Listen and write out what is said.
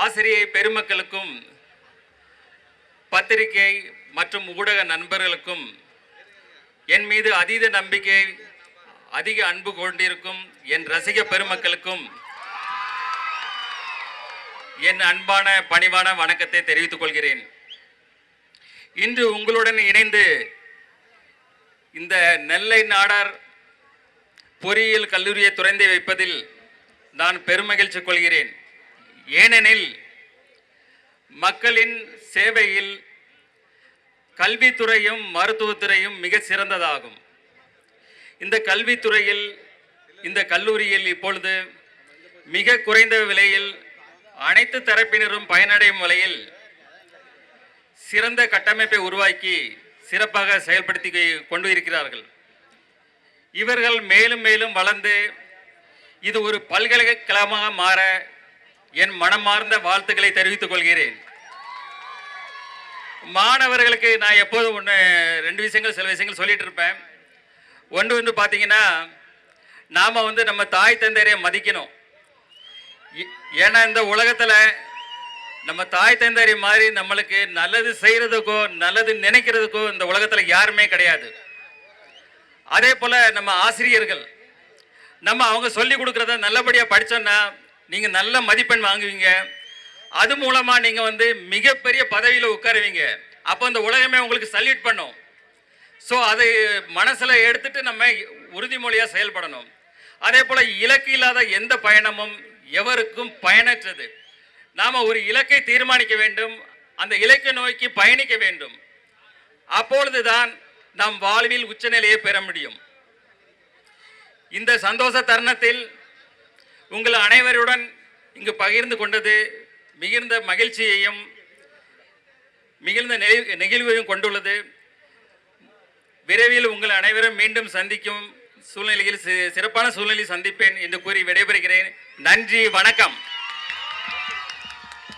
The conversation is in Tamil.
ஆசிரியர் பெருமக்களுக்கும் பத்திரிகை மற்றும் ஊடக நண்பர்களுக்கும் என் மீது அதீத நம்பிக்கை, அதிக அன்பு கொண்டிருக்கும் என் ரசிக பெருமக்களுக்கும் என் அன்பான பணிவான வணக்கத்தை தெரிவித்துக் கொள்கிறேன். இன்று உங்களுடன் இணைந்து இந்த நெல்லை நாடார் பொறியியல் கல்லூரியை திறந்து வைப்பதில் நான் பெருமகிழ்ச்சி கொள்கிறேன். ஏனெனில் மக்களின் சேவையில் கல்வித்துறையும் மருத்துவத்துறையும் மிக சிறந்ததாகும். இந்த கல்வித்துறையில் இந்த கல்லூரியில் இப்பொழுது மிக குறைந்த விலையில் அனைத்து தரப்பினரும் பயனடையும் வகையில் சிறந்த கட்டமைப்பை உருவாக்கி சிறப்பாக செயல்படுத்தி கொண்டு இருக்கிறார்கள். இவர்கள் மேலும் மேலும் வளர்ந்து இது ஒரு பல்கலைக்கழகமாக மாற என் மனமார்ந்த வாழ்த்துக்களை தெரிவித்துக் கொள்கிறேன். மாணவர்களுக்கு நான் எப்போதும் சில விஷயங்கள் சொல்லிட்டு இருப்பேன். ஒன்று பார்த்தீங்கன்னா, நாம் நம்ம தாய் தந்தையரை மதிக்கணும். ஏன்னா இந்த உலகத்தில் நம்ம தாய் தந்தையரை மாதிரி நம்மளுக்கு நல்லது செய்கிறதுக்கோ நல்லது நினைக்கிறதுக்கோ இந்த உலகத்தில் யாருமே கிடையாது. அதே போல் நம்ம ஆசிரியர்கள் அவங்க சொல்லி கொடுக்குறத நல்லபடியாக படித்தோன்னா நீங்கள் நல்ல மதிப்பெண் வாங்குவீங்க. அது மூலமாக நீங்கள் மிகப்பெரிய பதவியில் உட்காருவீங்க. அப்போ இந்த உலகமே உங்களுக்கு சல்யூட் பண்ணும். ஸோ அதை மனசில் எடுத்துட்டு நம்ம உறுதிமொழியாக செயல்படணும். அதே போல் இலக்கு இல்லாத எந்த பயணமும் எவருக்கும் பயனற்றது. நாம் ஒரு இலக்கை தீர்மானிக்க வேண்டும், அந்த இலக்கை நோக்கி பயணிக்க வேண்டும். அப்பொழுதுதான் நாம் வாழ்வில் உச்சநிலையை பெற முடியும். இந்த சந்தோஷ தருணத்தில் உங்கள் அனைவருடன் இங்கு பகிர்ந்து கொண்டது மிகுந்த மகிழ்ச்சியையும் மிகுந்த நெகிழ்வையும் கொண்டுள்ளது. விரைவில் உங்கள் அனைவரும் மீண்டும் சந்திக்கும் சூழ்நிலையில் சிறப்பான சூழ்நிலையில் சந்திப்பேன் என்று கூறி விடைபெறுகிறேன். நன்றி, வணக்கம்.